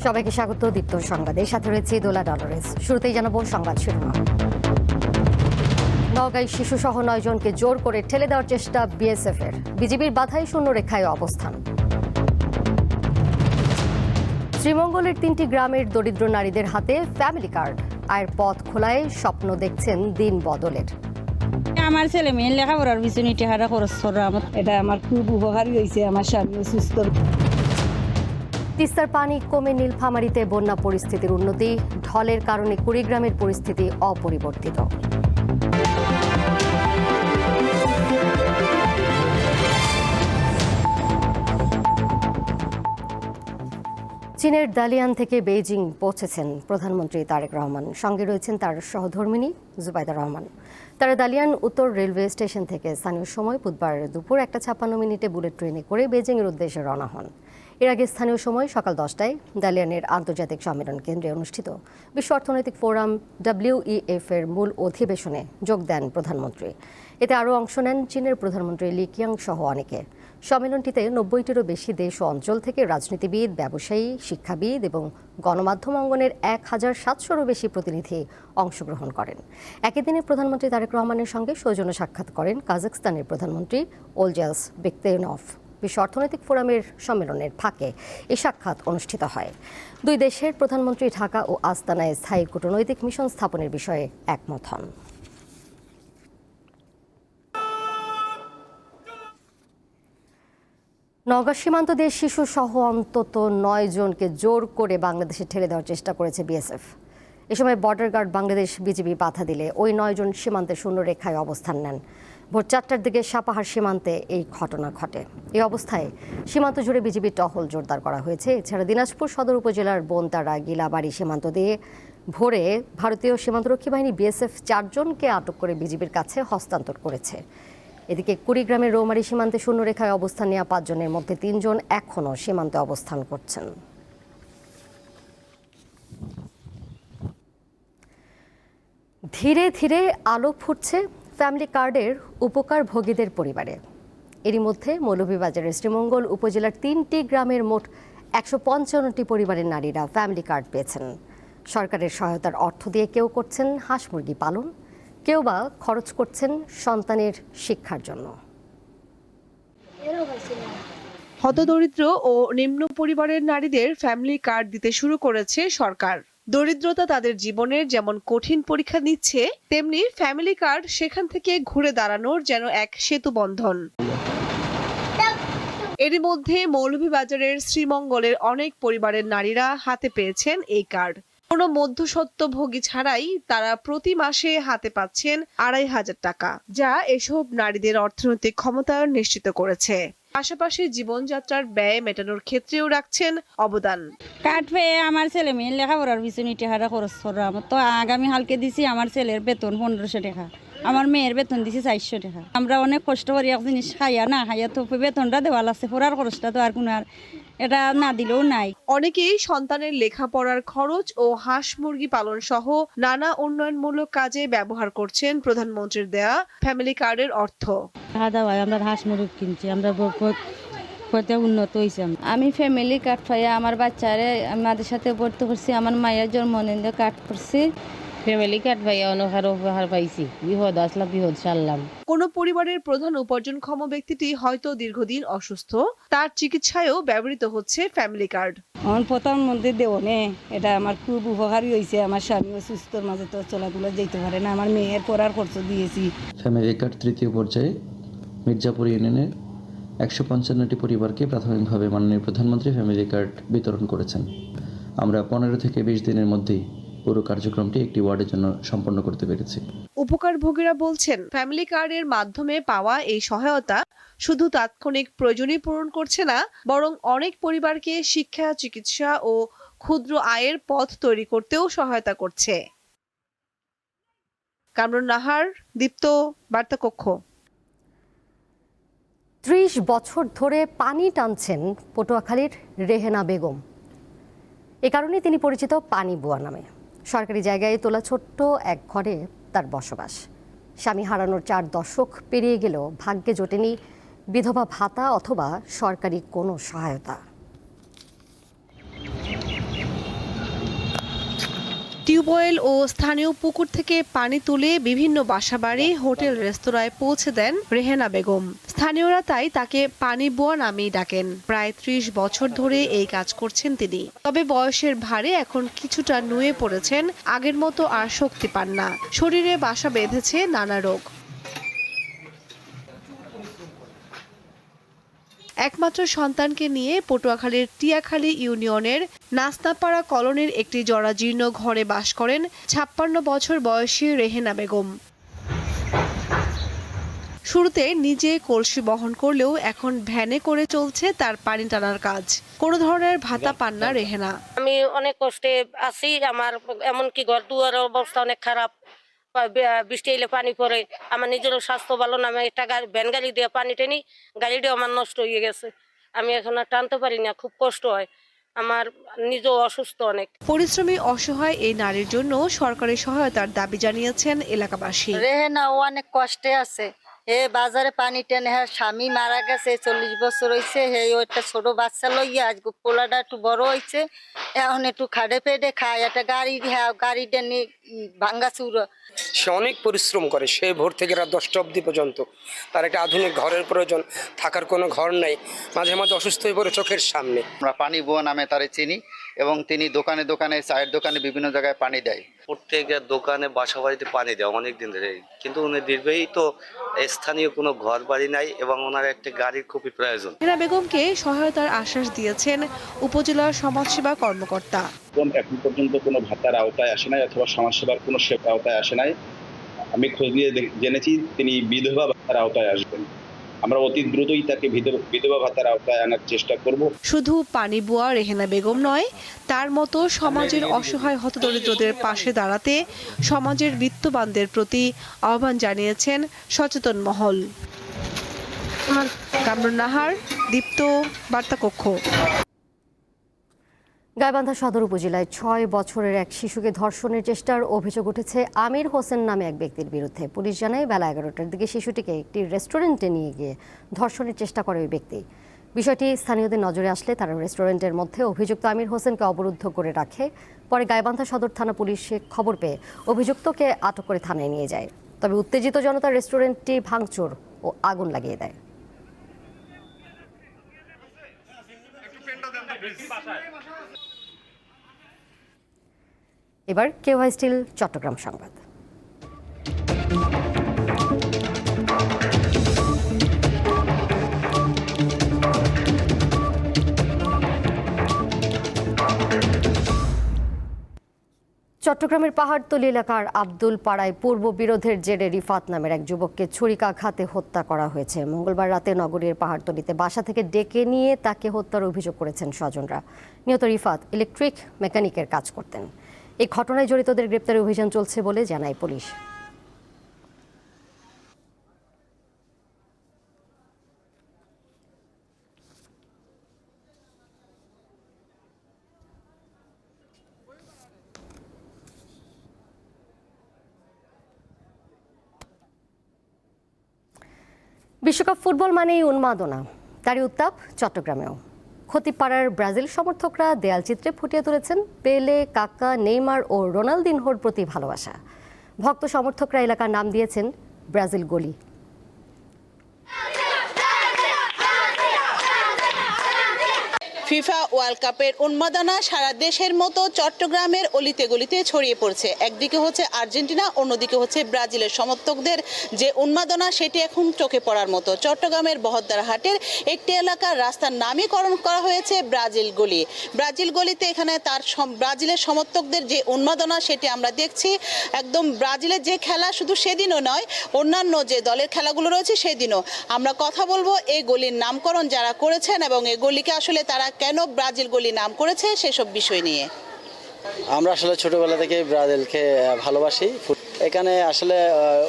সবাইকে স্বাগত দীপ্ত সংবাদে। সাথে রয়েছে দোলা ডলরেস। শুরুতেই জানাবো সংবাদ শিরোনাম। নওগাঁয় শিশুসহ 9 জনকে জোর করে ঠেলে দেওয়ার চেষ্টা বিএসএফ এর। বিজিবির বাধাই শূন্য রেখায় অবস্থান। শ্রীমঙ্গলের 3টি গ্রামের দরিদ্র নারীদের হাতে ফ্যামিলি কার্ড। আয়ের পথ খোলায় স্বপ্ন দেখছেন দিন বদলের। আমার ছেলে মেয়ে লেখাপড়ার পিছনে টাকা খরচ করা এটা আমার খুব উপকারী হয়েছে। আমার স্বামী সুস্থ। তিস্তার পানি কমে নীলফামারীতে বন্যা পরিস্থিতির উন্নতি। ঢলের কারণে কুড়িগ্রামের পরিস্থিতি অপরিবর্তিত। চীনের দালিয়ান থেকে বেইজিং পৌঁছেছেন প্রধানমন্ত্রী তারেক রহমান। সঙ্গে রয়েছেন তার সহধর্মিণী জুবাইদা রহমান। তারা দালিয়ান উত্তর রেলওয়ে স্টেশন থেকে স্থানীয় সময় বুধবার দুপুর 1:56 বুলেট ট্রেনে করে বেইজিংয়ের উদ্দেশ্যে রওনা হন। এর আগে স্থানীয় সময় সকাল 10টায় দালিয়ানের আন্তর্জাতিক সম্মেলন কেন্দ্রে অনুষ্ঠিত বিশ্ব অর্থনৈতিক ফোরাম WEF এর মূল অধিবেশনে যোগ দেন প্রধানমন্ত্রী। এতে আরও অংশ নেন চীনের প্রধানমন্ত্রী লি কিয়াং সহ অনেকে। সম্মেলনটিতে 90টিরও বেশি দেশ ও অঞ্চল থেকে রাজনীতিবিদ, ব্যবসায়ী, শিক্ষাবিদ এবং গণমাধ্যম অঙ্গনের 1700-রও বেশি প্রতিনিধি অংশগ্রহণ করেন। একই দিনে প্রধানমন্ত্রী তারেক রহমানের সঙ্গে সৌজন্য সাক্ষাৎ করেন কাজাখস্তানের প্রধানমন্ত্রী ওলজাস বেকতেনভ। বিশ্ব অর্থনৈতিক ফোরামের সম্মেলনের ফাঁকে এই সাক্ষাৎ অনুষ্ঠিত হয়। দুই দেশের প্রধানমন্ত্রী ঢাকা ও আস্তানায় স্থায়ী কূটনৈতিক মিশন স্থাপনের বিষয়ে একমত হন। নওগাঁ সীমান্ত দিয়ে শিশু সহ অন্তত 9 জনকে জোর করে বাংলাদেশে ঠেলে দেওয়ার চেষ্টা করেছে বিএসএফ। এ সময় বর্ডার গার্ড বাংলাদেশ বিজিবি বাধা দিলে ওই 9 জন সীমান্তে শূন্য রেখায় অবস্থান নেন। ভোর 4টার দিকে সাপাহার সীমান্তে এই ঘটনা ঘটে। এই অবস্থায় সীমান্ত জুড়ে বিজিবির টহল জোরদার করা হয়েছে। এছাড়া দিনাজপুর সদর উপজেলার বনতারা গিলাবাড়ি সীমান্ত দিয়ে ভোরে ভারতীয় সীমান্তরক্ষী বাহিনী বিএসএফ 4 জনকে আটক করে বিজিবির কাছে হস্তান্তর করেছে। এদিকে কুড়িগ্রামের রৌমারী সীমান্তে শূন্য রেখায় অবস্থান নেওয়া 5 জনের মধ্যে 3 জন এখনও সীমান্তে অবস্থান করছেন। ধীরে ধীরে আলো ফুটছে ফ্যামিলি কার্ডের উপকারভোগীদের পরিবারে। এরই মধ্যে মৌলভীবাজারের শ্রীমঙ্গল উপজেলার 3টি গ্রামের মোট 155টি পরিবারের নারীরা ফ্যামিলি কার্ড পেয়েছেন। সরকারের সহায়তার অর্থ দিয়ে কেউ করছেন হাঁস মুরগি পালন, কেউ বা খরচ করছেন সন্তানের শিক্ষার জন্য। হতদরিদ্র ও নিম্ন পরিবারের নারীদের ফ্যামিলি কার্ড দিতে শুরু করেছে সরকার। দরিদ্রতা তাদের জীবনের যেমন কঠিন পরীক্ষা নিচ্ছে, তেমনি ফ্যামিলি কার্ড সেখান থেকে ঘুরে দাঁড়ানোর যেন এক সেতু বন্ধন। এরই মধ্যে মৌলভীবাজারের শ্রীমঙ্গলের অনেক পরিবারের নারীরা হাতে পেয়েছেন এই কার্ড। কোনো মধ্যস্বত্বভোগী ছাড়াই তারা প্রতি মাসে হাতে পাচ্ছেন 2500 টাকা, যা এসব নারীদের অর্থনৈতিক ক্ষমতায়ন নিশ্চিত করেছে। পাশাপাশি জীবনযাত্রার ব্যয় মেটানোর ক্ষেত্রেও রাখছেন অবদান। কার্ড পেয়ে আমার ছেলে মেয়ে লেখাপড়ার পিছনে টাকা খরচ করা তো আগামী হালকে দিছি। আমার ছেলের বেতন 1500 টাকা, আমার মেয়ের বেতন দিছি 400 টাকা। আমরা অনেক কষ্ট করি এক জিনিস খাইয়া না খাইয়া তো বেতনটা দেওয়া লাগছে, পড়ার খরচটা তো আর কোনো আর এটা না দিলেও নাই। অনেকেই সন্তানের লেখাপড়ার খরচ ও হাঁস মুরগি পালন সহ নানা উন্নয়নমূলক কাজে ব্যবহার করছেন প্রধানমন্ত্রীর দেয়া ফ্যামিলি কার্ডের অর্থ। খাওয়া দাওয়া আমরা হাঁস মুরগি কিনছি, আমরা উন্নত হয়েছে। আমি ফ্যামিলি কার্ড পাইয়া আমার বাচ্চারে আমাদের সাথে ভর্তি করছি, আমার মায়ের জন্মদিন কার্ড করছি। ফ্যামিলি কার্ড পাইয়া অনহার উপহার পাইছি, বিপদ আসলাম বিপদ সারলাম। কোন পরিবারের প্রধান উপার্জনক্ষম ব্যক্তিটি হয়তো দীর্ঘদিন অসুস্থ, তার চিকিৎসায়ও ব্যবহৃত হচ্ছে ফ্যামিলি কার্ড। আমার প্রধানমন্ত্রী দেওনে এটা আমার খুব উপকারী হয়েছে। আমার স্বামীও সুস্থর মাঝে তো চলাফেরা যেতে পারে না, আমার মেয়ের পড়ার খরচ দিয়েছি। ফ্যামিলি কার্ড তৃতীয় পর্যায়ে মির্জাপুর ইউনিয়নের 155টি পরিবারকে প্রাথমিকভাবে মাননীয় প্রধানমন্ত্রী ফ্যামিলি কার্ড বিতরণ করেছেন। আমরা 15 থেকে 20 দিনের মধ্যেই পুরো কার্যক্রমটি একটি ওয়ার্ডের জন্য সম্পন্ন করতে পেরেছি। উপকারভোগীরা বলছেন, ফ্যামিলি কার্ডের মাধ্যমে পাওয়া এই সহায়তা শুধু তাৎক্ষণিক প্রয়োজনই পূরণ করছে না, বরং অনেক পরিবারকে শিক্ষা, চিকিৎসা ও ক্ষুদ্র আয়ের পথ তৈরি করতেও সহায়তা করছে। কামরুন নাহার, দীপ্ত, বার্তা কক্ষ। 30 বছর ধরে পানি টানছেন পটুয়াখালীর রেহেনা বেগম। এ কারণে তিনি পরিচিত পানি বুয়া নামে। সরকারি জায়গায় তোলা ছোট্ট এক ঘরে তার বসবাস। স্বামী হারানোর 4 দশক পেরিয়ে গেলেও ভাগ্যে জোটেনি বিধবা ভাতা অথবা সরকারি কোনো সহায়তা। টিউবওয়েল ও স্থানীয় পুকুর থেকে পানি তুলে বিভিন্ন বাসাবাড়ি, হোটেল, রেস্তোরাঁয় পৌঁছে দেন রেহেনা বেগম। স্থানীয়রা তাই তাকে পানি বুয়া নামেই ডাকেন। প্রায় ৩০ বছর ধরে এই কাজ করছেন তিনি। তবে বয়সের ভারে এখন কিছুটা নুয়ে পড়েছেন, আগের মতো আর শক্তি পান না। শরীরে বাসা বেঁধেছে নানা রোগ। একমাত্র সন্তানকে নিয়ে পটুয়াখালীর টিয়াখালী ইউনিয়নের নাস্তাপাড়া কলোনির একটি জরাজীর্ণ ঘরে বাস করেন ৫৬ বছর বয়সী রেহেনা বেগম। শুরুতে নিজে কলসি বহন করলেও এখন ভ্যানে করে চলছে তার পানি টানার কাজ। কোনো ধরনের ভাতা পান না রেহেনা। আমি অনেক কষ্টে আছি, আমার এমনকি ঘর দুয়ারের অবস্থা অনেক খারাপ। বৃষ্টি এলে পানি পড়ে, আমার নিজেরও স্বাস্থ্য ভালো না। আমি একটা ভ্যান গাড়ি দিয়ে পানি টেনি, গাড়িটাও আমার নষ্ট হয়ে গেছে। আমি এখন আর টানতে পারি না, খুব কষ্ট হয়। আমার নিজেও অসুস্থ অনেক। পরিশ্রমী অসহায় এই নারীর জন্য সরকারি সহায়তার দাবি জানিয়েছেন এলাকাবাসী। রেহেনা ও অনেক কষ্টে আছে। বাজারে পানি টেনে স্বামী মারা গেছে, 40 বছর হয়েছে। একটা ছোট বাচ্চা লইয়া আজকে পোলাটা একটু বড় হয়েছে, এখন একটু খাড়ে পেটে খায়। একটা গাড়িটা নিয়ে ভাঙ্গা চুরো। সে অনেক পরিশ্রম করে, সে ভোর থেকে রাত 10টা অবধি পর্যন্ত। তার একটা আধুনিক ঘরের প্রয়োজন, থাকার কোনো ঘর নাই, মাঝে মাঝে অসুস্থ হয়ে পড়ে চোখের সামনে। আমরা পানি বুয়া নামে তারে চিনি এবং তিনি দোকানে দোকানে, চায়ের দোকানে বিভিন্ন জায়গায় পানি দেয়। প্রত্যেকের দোকানে বাসা বাড়িতে পানি দেয় অনেক দিন ধরে, কিন্তু উনি দীর্ঘই তো স্থানীয় কোনো ঘর বাড়ি নাই এবং ওনার একটা গাড়ির খুবই প্রয়োজন। রেহেনা বেগমকে সহায়তার আশ্বাস দিয়েছেন উপজেলা সমাজসেবা কর্মকর্তা। এখন পর্যন্ত কোনো ভাতার আওতায় আসে নাই অথবা সমাজসেবার কোনো আওতায় আসে নাই। আমি খোঁজ নিয়ে জেনেছি তিনি বিধবা ভাতার আওতায় আসবেন। আমরা অতি দ্রুতই তাকে বিধবা ভাতার আওতায় আনার চেষ্টা করব। শুধু পানি বুয়া রেহেনা বেগম নয়, তার মতো সমাজের অসহায় হতদরিদ্রদের পাশে দাঁড়াতে সমাজের বিত্তবানদের প্রতি আহ্বান জানিয়েছেন সচেতন মহল। কামরুন নাহার, দীপ্ত, বার্তা কক্ষ। গাইবান্ধা সদর উপজেলায় ৬ বছরের এক শিশুকে ধর্ষণের চেষ্টার অভিযোগ উঠেছে আমির হোসেন নামে এক ব্যক্তির বিরুদ্ধে। পুলিশ জানায় বেলা ১১টার দিকে শিশুটিকে একটি রেস্টুরেন্টে নিয়ে গিয়ে ধর্ষণের চেষ্টা করে ওই ব্যক্তি। বিষয়টি স্থানীয়দের নজরে আসলে তারা রেস্টুরেন্টের মধ্যে অভিযুক্ত আমির হোসেনকে অবরুদ্ধ করে রাখে। পরে গাইবান্ধা সদর থানা পুলিশে খবর পেয়ে অভিযুক্তকে আটক করে থানায় নিয়ে যায়। তবে উত্তেজিত জনতা রেস্টুরেন্টটি ভাঙচুর ও আগুন লাগিয়ে দেয়। এবার কেওয়াই স্টিল চট্টগ্রাম সংবাদ। চট্টগ্রামের পাহাড়তলী এলাকার আব্দুল পাড়ায় পূর্ব বিরোধের জেরে রিফাত নামের এক যুবককে ছুরিকাঘাতে হত্যা করা হয়েছে। মঙ্গলবার রাতে নগরীর পাহাড়তলীতে বাসা থেকে ডেকে নিয়ে তাকে হত্যার অভিযোগ করেছেন স্বজনরা। নিহত রিফাত ইলেকট্রিক মেকানিকের কাজ করতেন। এই ঘটনায় জড়িতদের গ্রেপ্তারে অভিযান চলছে বলে জানায় পুলিশ। বিশ্বকাপ ফুটবল মানেই উন্মাদনা, তারই উত্তাপ চট্টগ্রামেও। খতিপাড়ার ব্রাজিল সমর্থকরা দেয়াল চিত্রে ফুটিয়ে তুলেছেন পেলে, কাকা, নেইমার ও রোনালদিনহোর প্রতি ভালোবাসা। ভক্ত সমর্থকরা এলাকার নাম দিয়েছেন ব্রাজিল গলি। ফিফা ওয়ার্ল্ড কাপের উন্মাদনা সারা দেশের মতো চট্টগ্রামের অলিতে গলিতে ছড়িয়ে পড়ছে। একদিকে হচ্ছে আর্জেন্টিনা, অন্যদিকে হচ্ছে ব্রাজিলের সমর্থকদের যে উন্মাদনা, সেটি এখন চোখে পড়ার মতো। চট্টগ্রামের বহদ্দার হাটের একটি এলাকার রাস্তার নামকরণ করা হয়েছে ব্রাজিল গলি। ব্রাজিল গলিতে এখানে তার ব্রাজিলের সমর্থকদের যে উন্মাদনা সেটি আমরা দেখছি। একদম ব্রাজিলের যে খেলা শুধু সেদিনও নয়, অন্যান্য যে দলের খেলাগুলো রয়েছে সেদিনও। আমরা কথা বলবো এই গলির নামকরণ যারা করেছেন এবং এই গলিকে আসলে তারা কেন ব্রাজিল গলি নাম করেছে সেসব বিষয় নিয়ে। আমরা আসলে ছোটবেলা থেকে ব্রাজিলকে ভালোবাসি। এখানে আসলে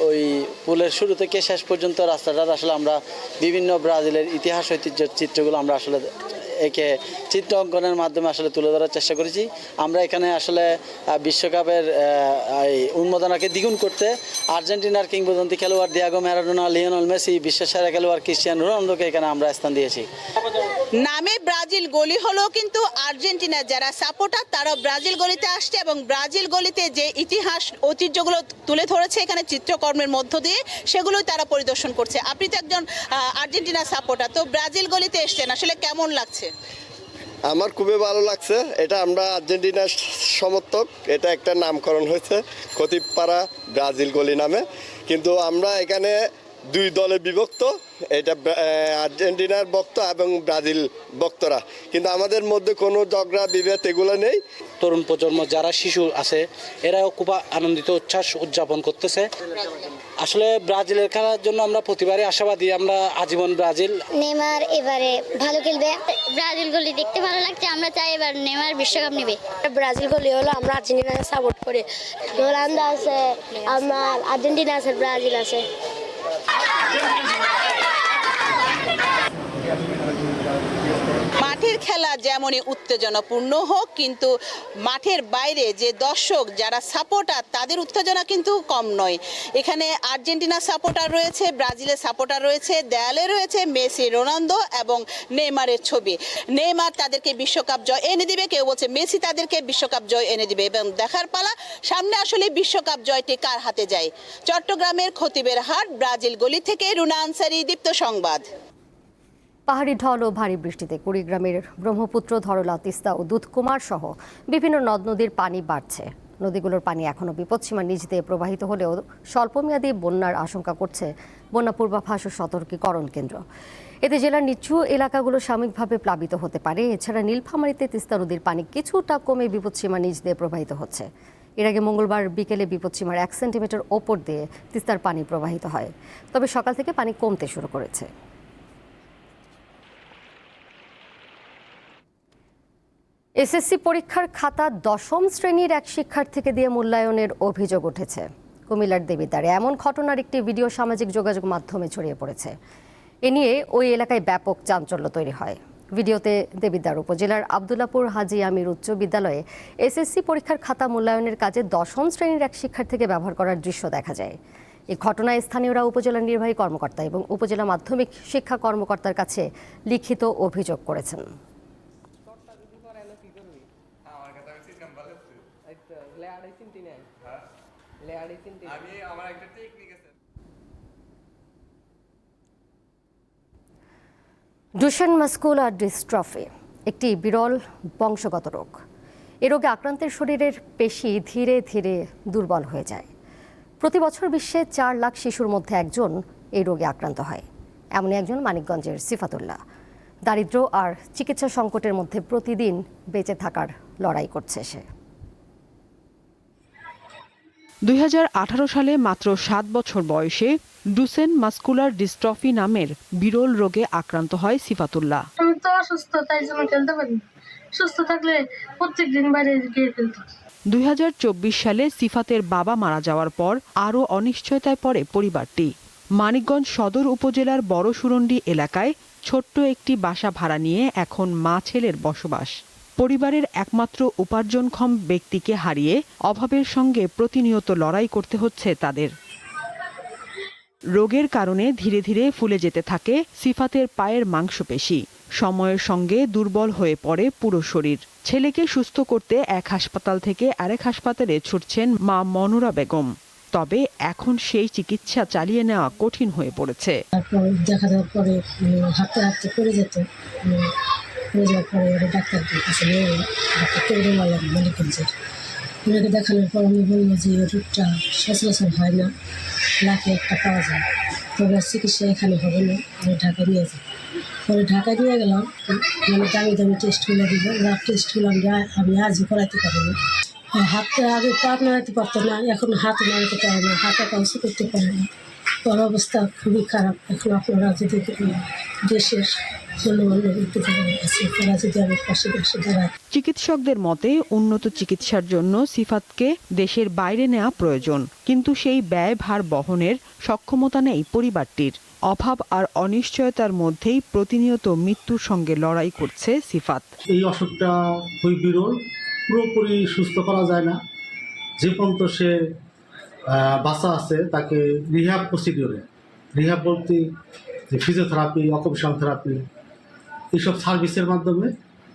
ওই পুলের শুরু থেকে শেষ পর্যন্ত রাস্তাটা আসলে আমরা বিভিন্ন ব্রাজিলের ইতিহাস ঐতিহ্যের চিত্রগুলো আমরা আসলে একে চিত্র অঙ্কনের মাধ্যমে আসলে তুলে ধরার চেষ্টা করেছি। আমরা এখানে আসলে বিশ্বকাপের উন্মাদনাকে দ্বিগুণ করতে আর্জেন্টিনার কিংবদন্তি খেলোয়াড় দিয়েগো ম্যারাডোনা, লিওনেল মেসি, বিশ্বের সেরা খেলোয়াড় ক্রিস্টিয়ানো রোনালদোকে এখানে আমরা স্থান দিয়েছি। নামে ব্রাজিল গলি হলো, কিন্তু আর্জেন্টিনার যারা সাপোর্টার তারা ব্রাজিল গলিতে আসছে এবং ব্রাজিল গলিতে যে ইতিহাস ঐতিহ্যগুলো তুলে ধরেছে এখানে চিত্রকর্মের মধ্য দিয়ে সেগুলোই তারা পরিদর্শন করছে। আপনি তো একজন আর্জেন্টিনা সাপোর্টার, তো ব্রাজিল গলিতে এসছেন, আসলে কেমন লাগছে? আমার খুবই ভালো লাগছে। এটা আমরা আর্জেন্টিনার সমর্থক, এটা একটা নামকরণ হয়েছে খতিবপাড়া ব্রাজিল গলি নামে, কিন্তু আমরা এখানে দুই দলে বিভক্ত, এটা আর্জেন্টিনার ভক্ত এবং ব্রাজিল ভক্তরা, কিন্তু আমাদের মধ্যে কোনো ঝগড়া বিভেদ এগুলো নেই। তরুণ প্রজন্ম যারা শিশু আছে এরাও খুব আনন্দিত উচ্ছ্বাস উদযাপন করতেছে। আসলে ব্রাজিলের খেলার জন্য আমরা প্রতিবারই আশাবাদী, আমরা আজীবন ব্রাজিল। নেইমার এবারে ভালো খেলবে, ব্রাজিল গলি দেখতে ভালো লাগছে, আমরা চাই এবার নেইমার বিশ্বকাপ নেবে। ব্রাজিল গলি হলো আমরা আর্জেন্টিনাকে সাপোর্ট করি, রোনালদো আছে, আমার আর্জেন্টিনা আছে, ব্রাজিল আছে। মাঠের খেলা যেমনই উত্তেজনাপূর্ণ হোক, কিন্তু মাঠের বাইরে যে দর্শক যারা সাপোর্টার তাদের উত্তেজনা কিন্তু কম নয়। এখানে আর্জেন্টিনা সাপোর্টার রয়েছে, ব্রাজিলের সাপোর্টার রয়েছে, দেয়ালে রয়েছে মেসি, রোনালদো এবং নেইমারের ছবি। নেইমার তাদেরকে বিশ্বকাপ জয় এনে দিবে, কেউ বলছে মেসি তাদেরকে বিশ্বকাপ জয় এনে দিবে, এবং দেখার পালা সামনে আসলে বিশ্বকাপ জয়টি কার হাতে যায়। চট্টগ্রামের খতিবের হাট ব্রাজিল গলি থেকে রুনা আনসারি, দীপ্ত সংবাদ। পাহাড়ি ঢল ও ভারী বৃষ্টিতে কুড়িগ্রামের ব্রহ্মপুত্র, ধরলা, তিস্তা ও দুধকুমার সহ বিভিন্ন নদ নদীর পানি বাড়ছে। নদীগুলোর পানি এখনও বিপদসীমার নিচ দিয়ে প্রবাহিত হলেও স্বল্পমেয়াদী বন্যার আশঙ্কা করছে বন্যা পূর্বাভাস ও সতর্কীকরণ কেন্দ্র। এতে জেলার নিচু এলাকাগুলো সাময়িকভাবে প্লাবিত হতে পারে। এছাড়া নীলফামারীতে তিস্তা নদীর পানি কিছুটা কমে বিপদসীমার নিচ দিয়ে প্রবাহিত হচ্ছে। এর আগে মঙ্গলবার বিকেলে বিপদসীমার 1 সেন্টিমিটার ওপর দিয়ে তিস্তার পানি প্রবাহিত হয়, তবে সকাল থেকে পানি কমতে শুরু করেছে। এসএসসি পরীক্ষার খাতা 10ম শ্রেণীর এক শিক্ষার্থীকে দিয়ে মূল্যায়নের অভিযোগ উঠেছে কুমিল্লার দেবিদ্বারে। এমন ঘটনার একটি ভিডিও সামাজিক যোগাযোগ মাধ্যমে ছড়িয়ে পড়েছে। এ নিয়ে ওই এলাকায় ব্যাপক চাঞ্চল্য তৈরি হয়। ভিডিওতে দেবিদ্বার উপজেলার আবদুল্লাপুর হাজী আমির উচ্চ বিদ্যালয়ে এসএসসি পরীক্ষার খাতা মূল্যায়নের কাজে 10ম শ্রেণীর এক শিক্ষার্থীকে ব্যবহার করার দৃশ্য দেখা যায়। এই ঘটনায় স্থানীয়রা উপজেলা নির্বাহী কর্মকর্তা এবং উপজেলা মাধ্যমিক শিক্ষা কর্মকর্তার কাছে লিখিত অভিযোগ করেছেন। ডুশেন মাস্কুলার ডিস্ট্রফি একটি বিরল বংশগত রোগ। এ রোগে আক্রান্তের শরীরের পেশি ধীরে ধীরে দুর্বল হয়ে যায়। প্রতি বছর বিশ্বে 4 লাখ শিশুর মধ্যে একজন এই রোগে আক্রান্ত হয়। এমনই একজন মানিকগঞ্জের সিফাতুল্লাহ। দারিদ্র্য আর চিকিৎসা সংকটের মধ্যে প্রতিদিন বেঁচে থাকার লড়াই করছে সে। 2018 সালে মাত্র 7 বছর বয়সে ডুশেন মাস্কুলার ডিস্ট্রফি নামের বিরল রোগে আক্রান্ত হয় সিফাতুল্লাহ। আমি তো অসুস্থ, তাই জন্য খেলতে পারি। সুস্থ থাকলে প্রত্যেকদিন বাইরে গিয়ে খেলতাম। 2024 সালে সিফাতের বাবা মারা যাওয়ার পর আরও অনিশ্চয়তায় পড়ে পরিবারটি। মানিকগঞ্জ সদর উপজেলার বড় সুরন্ডি এলাকায় ছোট্ট একটি বাসা ভাড়া নিয়ে এখন মা ছেলের বসবাস। পরিবারের একমাত্র উপার্জনক্ষম ব্যক্তিকে হারিয়ে অভাবের সঙ্গে প্রতিনিয়ত লড়াই করতে হচ্ছে তাদের। রোগের কারণে ধীরে ধীরে ফুলে যেতে থাকে সিফাতের পায়ের মাংসপেশি। সময়ের সঙ্গে দুর্বল হয়ে পড়ে পুরো শরীর। ছেলেকে সুস্থ করতে এক হাসপাতাল থেকে আরেক হাসপাতালে ছুটছেন মা মনোরা বেগম। তবে এখন সেই চিকিৎসা চালিয়ে নেওয়া কঠিন হয়ে পড়েছে। দেখা যাওয়ার পরে হাঁটতে হাঁটতে পড়ে যেত, পড়ে যাওয়ার পরে ডাক্তারদের কাছে নিয়ে ডাক্তার করে মালিকগঞ্জের ওনাকে দেখানোর পর আমি বললো যে রোগটা সচরাচর হয় না, লাখে একটা পাওয়া যায়, তবে চিকিৎসা এখানে হবে না, আমি ঢাকায় নিয়ে যাই। পরে ঢাকায় নিয়ে গেলাম, মানে দামি দামি টেস্টগুলো দিল, ব্লাড টেস্টগুলো আমি আজও করাতে পারিনি। হাতটা আগে পা নাড়াতে পারতো না, এখন হাত নাড়াতে পারে না, হাতে কাউসি করতে পারে না। ওর অবস্থা খুবই খারাপ। এখন আপনারা যদি দেশের বন্ধু-বান্ধব একটু যারা আছে তারা যদি আমার পাশে দাঁড়ায়। চিকিৎসকদের মতে উন্নত চিকিৎসার জন্য সিফাতকে দেশের বাইরে নেওয়া প্রয়োজন, কিন্তু সেই ব্যয়ভার বহনের সক্ষমতা নেই পরিবারটির। অভাব আর অনিশ্চয়তার মধ্যেই প্রতিনিয়ত মৃত্যুর সঙ্গে লড়াই করছে সিফাত। এই অসুখটা খুবই বিরল, পুরোপুরি সুস্থ করা যায় না। যে পর্যন্ত সে বাঁচা আছে তাকে রিহ্যাব প্রসিডিওরে, রিহ্যাব বলতে যে ফিজিওথেরাপি, অকুপেশনাল থেরাপি, এইসব সার্ভিসের মাধ্যমে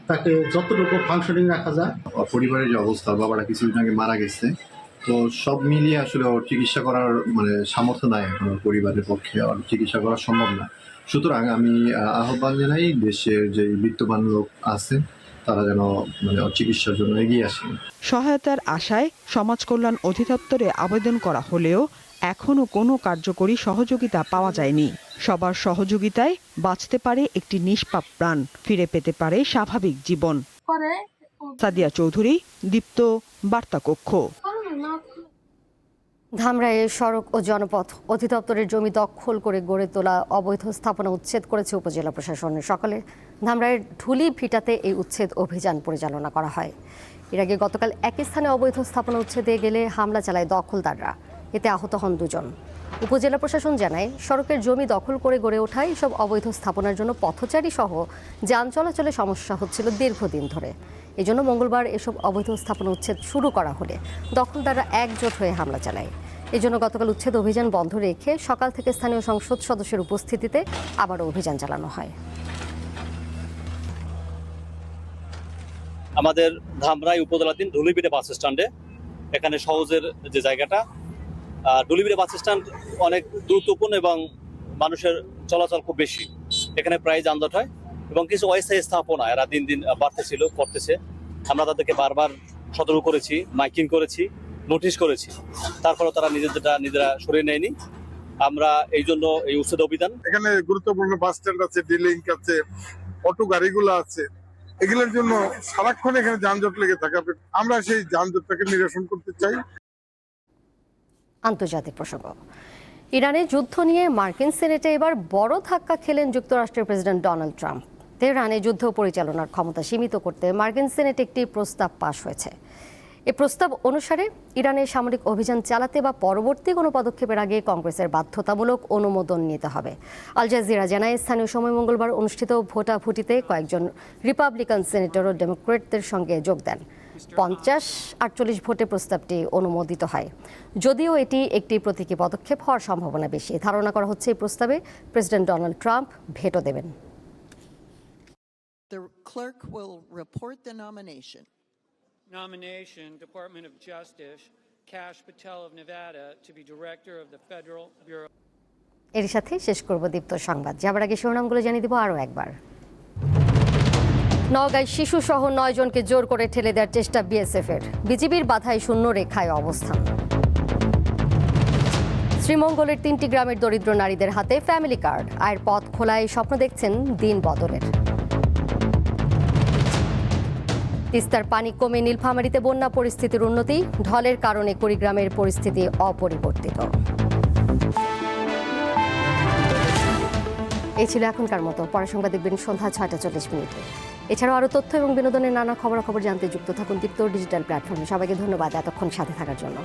তাকে যতটুকু ফাংশনিং রাখা যায়। পরিবারের যে অবস্থা, বাবাটা কিছুদিন আগে মারা গেছে, তো সব মিলিয়ে আসলে ওর চিকিৎসা করার সামর্থ্য নাই এখন ওর পরিবারের পক্ষে, ওর চিকিৎসা করা সম্ভব না। সুতরাং আমি আহ্বান জানাই দেশের যে বিত্তবান লোক আছে তারা যেন ওর চিকিৎসার জন্য এগিয়ে আসেন। সহায়তার আশায় সমাজ কল্যাণ অধিদপ্তরে আবেদন করা হলেও এখনও কোনো কার্যকরী সহযোগিতা পাওয়া যায়নি। সবার সহযোগিতায় বাঁচতে পারে একটি নিষ্পাপ প্রাণ, ফিরে পেতে পারে স্বাভাবিক জীবন। সাদিয়া চৌধুরী, দীপ্ত, বার্তা কক্ষ। ধামরাইয়ে সড়ক ও জনপথ অধিদপ্তরের জমি দখল করে গড়ে তোলা অবৈধ স্থাপনা উচ্ছেদ করেছে উপজেলা প্রশাসন। সকালে ধামরাইয়ের ঢুলি ভিটাতে এই উচ্ছেদ অভিযান পরিচালনা করা হয়। এর আগে গতকাল একই স্থানে অবৈধ স্থাপনা উচ্ছেদে গেলে হামলা চালায় দখলদাররা, এতে আহত হন 2 জন। উপজেলা প্রশাসন জানায়, সড়কের জমি দখল করে গড়ে ওঠায় সব অবৈধ স্থাপনার জন্য পথচারী সহ যান চলাচলে সমস্যা হচ্ছিল দীর্ঘদিন ধরে। এজন্য মঙ্গলবার এসব অবৈধ স্থাপনা উচ্ছেদ শুরু করা হলে দখলদাররা একজোট হয়ে হামলা চালায়। এজন্য গতকাল উচ্ছেদ অভিযান বন্ধ রেখে সকাল থেকে স্থানীয় সংসদ সদস্যের উপস্থিতিতে আবারও অভিযান চালানো হয়। আমাদের ধামরাই উপজেলাধীন ঢুলিবিড়ে বাস স্ট্যান্ডে, এখানে সহজের যে জায়গাটা, ঢুলিবিড়ে বাস স্ট্যান্ড অনেক গুরুত্বপূর্ণ এবং মানুষের চলাচল খুব বেশি। এখানে প্রায় যানজট হয় এবং কিছু অস্থায়ী স্থাপনা এরা দিন দিন করতেছে। আমরা তাদেরকে বারবার সতর্ক করেছি, মাইকিং করেছি, নোটিশ করেছি, তারপরে তারা নিজেরা সরিয়ে নেয়নি। আমরা এই জন্য এই উচ্ছেদ অভিযান। এখানে গুরুত্বপূর্ণ বাস স্ট্যান্ড আছে, ডিলিংক আছে, অটো গাড়িগুলো আছে, এগুলোর জন্য সারাক্ষণ এখানে যানজট লেগে থাকে। আমরা সেই যানজটটাকে নিরসন করতে চাই। আন্তর্জাতিক প্রসঙ্গ, ইরানে যুদ্ধ নিয়ে মার্কিন সিনেটে এবার বড় ধাক্কা খেলেন যুক্তরাষ্ট্রের প্রেসিডেন্ট ডোনাল্ড ট্রাম্প। তেহরানে যুদ্ধ পরিচালনার ক্ষমতা সীমিত করতে মার্কিন সিনেটে একটি প্রস্তাব পাশ হয়েছে। এই প্রস্তাব অনুসারে ইরানের সামরিক অভিযান চালাতে বা পরবর্তী কোনো পদক্ষেপের আগে কংগ্রেসের বাধ্যতামূলক অনুমোদন নিতে হবে। আল জাজিরা জানায়, স্থানীয় সময় মঙ্গলবার অনুষ্ঠিত ভোটাভুটিতে কয়েকজন রিপাবলিকান সেনেটর ও ডেমোক্রেটদের সঙ্গে যোগ দেন। 50-48 ভোটে প্রস্তাবটি অনুমোদিত হয়। যদিও এটি একটি প্রতীকী পদক্ষেপ হওয়ার সম্ভাবনা বেশি, ধারণা করা হচ্ছে এই প্রস্তাবে প্রেসিডেন্ট ডোনাল্ড ট্রাম্প ভেটো দেবেন। The clerk will report the nomination. Nomination, Department of Justice, Kash Patel of Nevada to be Director of the Federal Bureau. এর সাথে শেষ করব দীপ্ত সংবাদ। যাবার আগে শিরোনামগুলো জানিয়ে দেব আরও একবার। নওগাঁয় শিশু সহ 9 জনকে জোর করে ঠেলে দেওয়ার চেষ্টা বিএসএফের, বিজিবির বাধায় শূন্য রেখায় অবস্থান। শ্রীমঙ্গলের 3টি গ্রামের দরিদ্র নারীদের হাতে ফ্যামিলি কার্ড, আয়ের পথ খোলায় স্বপ্ন দেখছেন দিন বদলের। তিস্তার পানি কমে নীলফামারীতে বন্যা পরিস্থিতির উন্নতি, ঢলের কারণে কুড়িগ্রামের পরিস্থিতি অপরিবর্তিত। এই ছিল এখনকার মতো। পরে সংবাদ দেখবেন সন্ধ্যা 6:40। এছাড়াও আরও তথ্য এবং বিনোদনের নানা খবরাখবর জানতে যুক্ত থাকুন দীপ্ত ডিজিটাল প্ল্যাটফর্মে। সবাইকে ধন্যবাদ এতক্ষণ সাথে থাকার জন্য।